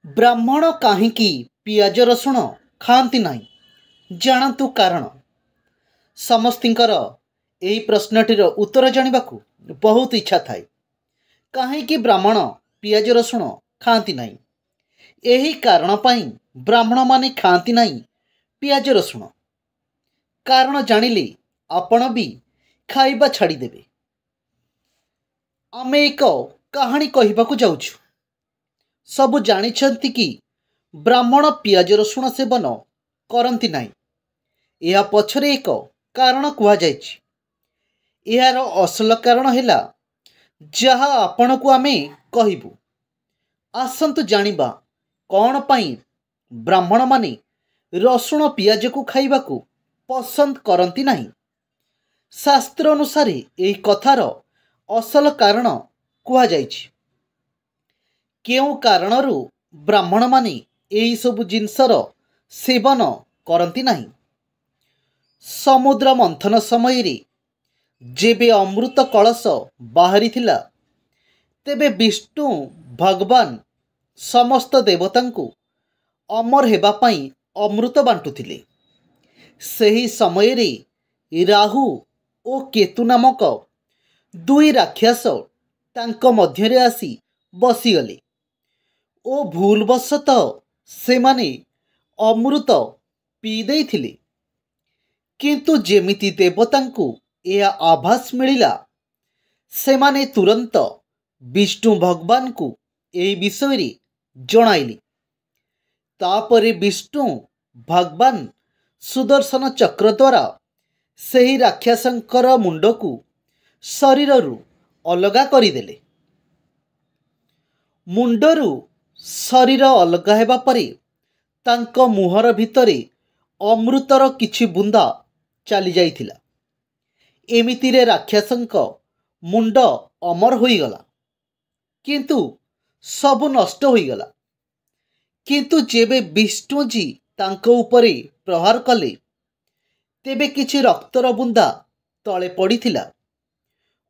ବ୍ରାହ୍ମଣ କାହିଁକି ପିଆଜ ରସୁଣ ଖାଆନ୍ତି ନାହିଁ ଜାଣନ୍ତୁ କାରଣ। ସମସ୍ତଙ୍କର ଏହି ପ୍ରଶ୍ନଟିର ଉତ୍ତର ଜାଣିବାକୁ ବହୁତ ଇଚ୍ଛା ଥାଏ। କାହିଁକି ବ୍ରାହ୍ମଣ ପିଆଜ ରସୁଣ ଖାଆନ୍ତି ନାହିଁ? ଏହି କାରଣ ପାଇଁ ବ୍ରାହ୍ମଣମାନେ ଖାଆନ୍ତି ନାହିଁ ପିଆଜ ରସୁଣ। କାରଣ ଜାଣିଲେ ଆପଣ ବି ଖାଇବା ଛାଡ଼ିଦେବେ। ଆମେ ଏକ କାହାଣୀ କହିବାକୁ ଯାଉଛୁ। ସବୁ ଜାଣିଛନ୍ତି କି ବ୍ରାହ୍ମଣ ପିଆଜ ରସୁଣ ସେବନ କରନ୍ତି ନାହିଁ। ଏହା ପଛରେ ଏକ କାରଣ କୁହାଯାଇଛି। ଏହାର ଅସଲ କାରଣ ହେଲା ଯାହା ଆପଣଙ୍କୁ ଆମେ କହିବୁ। ଆସନ୍ତୁ ଜାଣିବା କ'ଣ ପାଇଁ ବ୍ରାହ୍ମଣମାନେ ରସୁଣ ପିଆଜକୁ ଖାଇବାକୁ ପସନ୍ଦ କରନ୍ତି ନାହିଁ। ଶାସ୍ତ୍ର ଅନୁସାରେ ଏହି କଥାର ଅସଲ କାରଣ କୁହାଯାଇଛି। କେଉଁ କାରଣରୁ ବ୍ରାହ୍ମଣମାନେ ଏହିସବୁ ଜିନିଷର ସେବନ କରନ୍ତି ନାହିଁ? ସମୁଦ୍ର ମନ୍ଥନ ସମୟରେ ଯେବେ ଅମୃତ କଳସ ବାହାରିଥିଲା, ତେବେ ବିଷ୍ଣୁ ଭଗବାନ ସମସ୍ତ ଦେବତାଙ୍କୁ ଅମର ହେବା ପାଇଁ ଅମୃତ ବାଣ୍ଟୁଥିଲେ। ସେହି ସମୟରେ ରାହୁ ଓ କେତୁ ନାମକ ଦୁଇ ରାକ୍ଷସ ତାଙ୍କ ମଧ୍ୟରେ ଆସି ବସିଗଲେ ଓ ଭୁଲବଶତଃ ସେମାନେ ଅମୃତ ପିଇ ଦେଇଥିଲେ। କିନ୍ତୁ ଯେମିତି ଦେବତାଙ୍କୁ ଏହା ଆଭାସ ମିଳିଲା, ସେମାନେ ତୁରନ୍ତ ବିଷ୍ଣୁ ଭଗବାନଙ୍କୁ ଏହି ବିଷୟରେ ଜଣାଇଲେ। ତାପରେ ବିଷ୍ଣୁ ଭଗବାନ ସୁଦର୍ଶନ ଚକ୍ର ଦ୍ୱାରା ସେହି ରାକ୍ଷସଙ୍କର ମୁଣ୍ଡକୁ ଶରୀରରୁ ଅଲଗା କରିଦେଲେ। ମୁଣ୍ଡରୁ ଶରୀର ଅଲଗା ହେବା ପରେ ତାଙ୍କ ମୁହଁର ଭିତରେ ଅମୃତର କିଛି ବୁନ୍ଦା ଚାଲିଯାଇଥିଲା। ଏମିତିରେ ରାକ୍ଷସଙ୍କ ମୁଣ୍ଡ ଅମର ହୋଇଗଲା, କିନ୍ତୁ ସବୁ ନଷ୍ଟ ହୋଇଗଲା। କିନ୍ତୁ ଯେବେ ବିଷ୍ଣୁଜୀ ତାଙ୍କ ଉପରେ ପ୍ରହାର କଲେ, ତେବେ କିଛି ରକ୍ତର ବୁନ୍ଦା ତଳେ ପଡ଼ିଥିଲା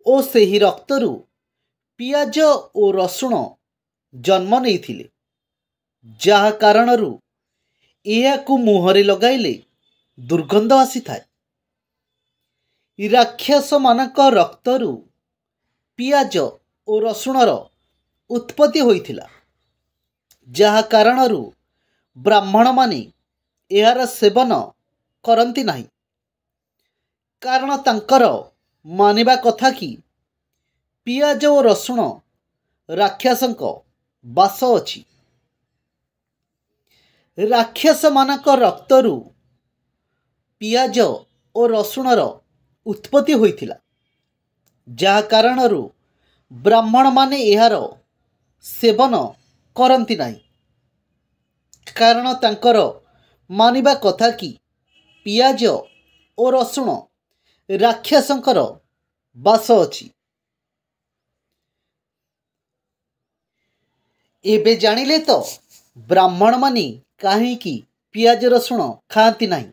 ଓ ସେହି ରକ୍ତରୁ ପିଆଜ ଓ ରସୁଣ ଜନ୍ମ ନେଇଥିଲେ, ଯାହା କାରଣରୁ ଏହାକୁ ମୁହଁରେ ଲଗାଇଲେ ଦୁର୍ଗନ୍ଧ ଆସିଥାଏ। ରାକ୍ଷସମାନଙ୍କ ରକ୍ତରୁ ପିଆଜ ଓ ରସୁଣର ଉତ୍ପତ୍ତି ହୋଇଥିଲା, ଯାହା କାରଣରୁ ବ୍ରାହ୍ମଣମାନେ ଏହାର ସେବନ କରନ୍ତି ନାହିଁ। କାରଣ ତାଙ୍କର ମାନିବା କଥା କି ପିଆଜ ଓ ରସୁଣ ରାକ୍ଷସଙ୍କ ବାସ ଅଛି। ରାକ୍ଷସମାନଙ୍କ ରକ୍ତରୁ ପିଆଜ ଓ ରସୁଣର ଉତ୍ପତ୍ତି ହୋଇଥିଲା, ଯାହା କାରଣରୁ ବ୍ରାହ୍ମଣମାନେ ଏହାର ସେବନ କରନ୍ତି ନାହିଁ। କାରଣ ତାଙ୍କର ମାନିବା କଥା କି ପିଆଜ ଓ ରସୁଣ ରାକ୍ଷସଙ୍କର ବାସ ଅଛି। ଏବେ ଜାଣିଲେ ତ ବ୍ରାହ୍ମଣମାନେ କାହିଁକି ପିଆଜ ରସୁଣ ଖାଆନ୍ତି ନାହିଁ।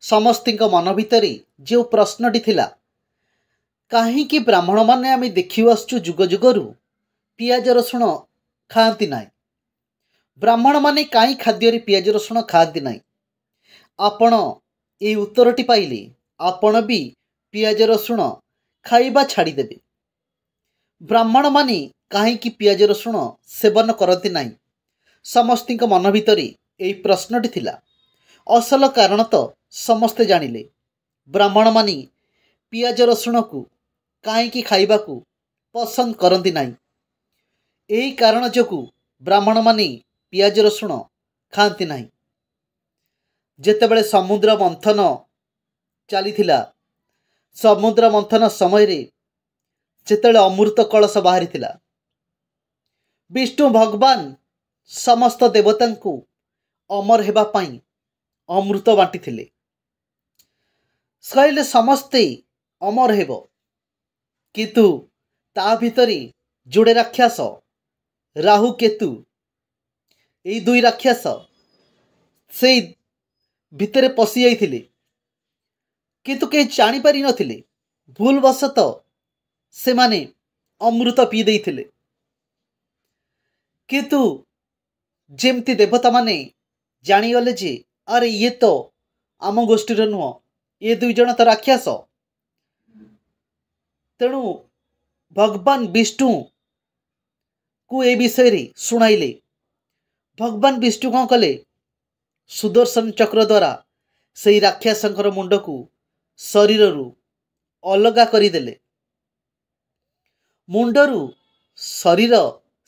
ସମସ୍ତଙ୍କ ମନ ଭିତରେ ଯେଉଁ ପ୍ରଶ୍ନଟି ଥିଲା, କାହିଁକି ବ୍ରାହ୍ମଣମାନେ ଆମେ ଦେଖି ଆସୁଛୁ ଯୁଗ ଯୁଗରୁ ପିଆଜ ରସୁଣ ଖାଆନ୍ତି ନାହିଁ। ବ୍ରାହ୍ମଣମାନେ କାହିଁ ଖାଦ୍ୟରେ ପିଆଜ ରସୁଣ ଖାଆନ୍ତି ନାହିଁ? ଆପଣ ଏହି ଉତ୍ତରଟି ପାଇଲେ ଆପଣ ବି ପିଆଜ ରସୁଣ ଖାଇବା ଛାଡ଼ିଦେବେ। ବ୍ରାହ୍ମଣମାନେ କାହିଁକି ପିଆଜ ରସୁଣ ସେବନ କରନ୍ତି ନାହିଁ? ସମସ୍ତଙ୍କ ମନ ଭିତରେ ଏହି ପ୍ରଶ୍ନଟି ଥିଲା। ଅସଲ କାରଣ ତ ସମସ୍ତେ ଜାଣିଲେ। ବ୍ରାହ୍ମଣମାନେ ପିଆଜ ରସୁଣକୁ କାହିଁକି ଖାଇବାକୁ ପସନ୍ଦ କରନ୍ତି ନାହିଁ। ଏହି କାରଣ ଯୋଗୁଁ ବ୍ରାହ୍ମଣମାନେ ପିଆଜ ରସୁଣ ଖାଆନ୍ତି ନାହିଁ। ଯେତେବେଳେ ସମୁଦ୍ର ମନ୍ଥନ ଚାଲିଥିଲା, ସମୁଦ୍ର ମନ୍ଥନ ସମୟରେ ଯେତେବେଳେ ଅମୃତ କଳସ ବାହାରିଥିଲା, ବିଷ୍ଣୁ ଭଗବାନ ସମସ୍ତ ଦେବତାଙ୍କୁ ଅମର ହେବା ପାଇଁ ଅମୃତ ବାଣ୍ଟିଥିଲେ। କହିଲେ ସମସ୍ତେ ଅମର ହେବ, କିନ୍ତୁ ତା ଭିତରେ ଯୋଡ଼େ ରାକ୍ଷସ ରାହୁ କେତୁ, ଏହି ଦୁଇ ରାକ୍ଷସ ସେଇ ଭିତରେ ପଶି ଯାଇଥିଲେ, କିନ୍ତୁ କେହି ଜାଣିପାରିନଥିଲେ। ଭୁଲବଶତଃ ସେମାନେ ଅମୃତ ପିଇ ଦେଇଥିଲେ। କିନ୍ତୁ जेमती देवता माने जानीगले जे अरे ये तो आम गोष्ठीर नुह, ये दुई जन तो राक्षस। तेणु भगवान विष्णु को ए विषय शुणाइले। भगवान विष्णु कौन कले, सुदर्शन चक्र द्वारा से राक्षसंकर मुंड को शरीर अलगा करदेले। मुंडरू शरीर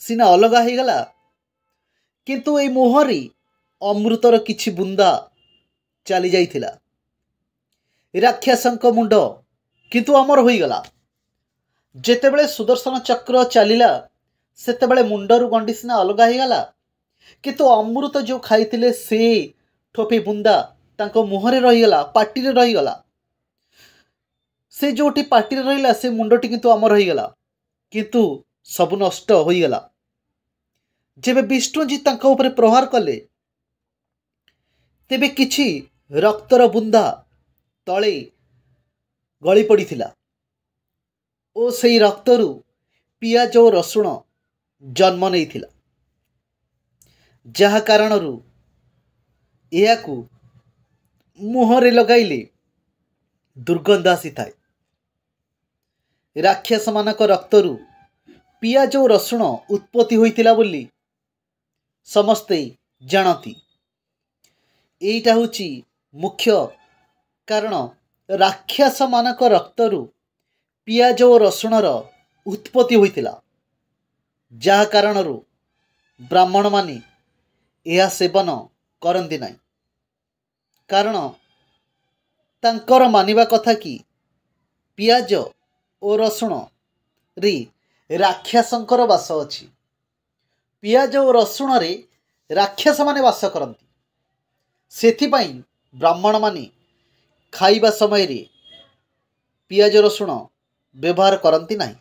सीना अलगा हो गला, किंतु ए मुहरी अमृतर किछि बुंदा चली जाइथिला। राक्षसंक मुंड किंतु अमर हो गला। जेतेबेले सुदर्शन चक्र चलिला सेतेबेले मुंडरू गंडी सीना अलगा हो गला, किंतु अमृत जो खाइथिले से ठोपे बुंदा तांको मुहरे रहीगला, पाटी रे रहीगला। से जोटी पाटी रे रहिला से मुंडटी किंतु अमर हो गला, किंतु सब नष्ट हो गला। जेबे विष्णुजी तांको ऊपर प्रहार कले तेबे किछि रक्तर बुंदा तले गली पड़िथिला ओ सेई रक्तरू पियाज और रसुण जन्म नेइथिला, जहा कारणरू एहाकू मुहरे लगाइले दुर्गंध आसी थाए। राक्षस मानक रक्तरू पियाज और रसुण उत्पत्ति होइथिला बोली समस्ते जानती। एइटा होची मुख्य कारण। राक्षस मानक रक्तरू पियाज और रसुणर उत्पत्ति होइथिला, जहा कारणरू ब्राह्मण माने यह सेवन करंती नहीं। कारण तांकर मानिबा कथा कि पियाज और रसुण रे राक्षसंकर वास अछि। पियाज और रसुण रे राक्षस माने वास करती। सेथिपाई ब्राह्मण माने खाइबा समय रे पियाज रसुण व्यवहार करती नहीं।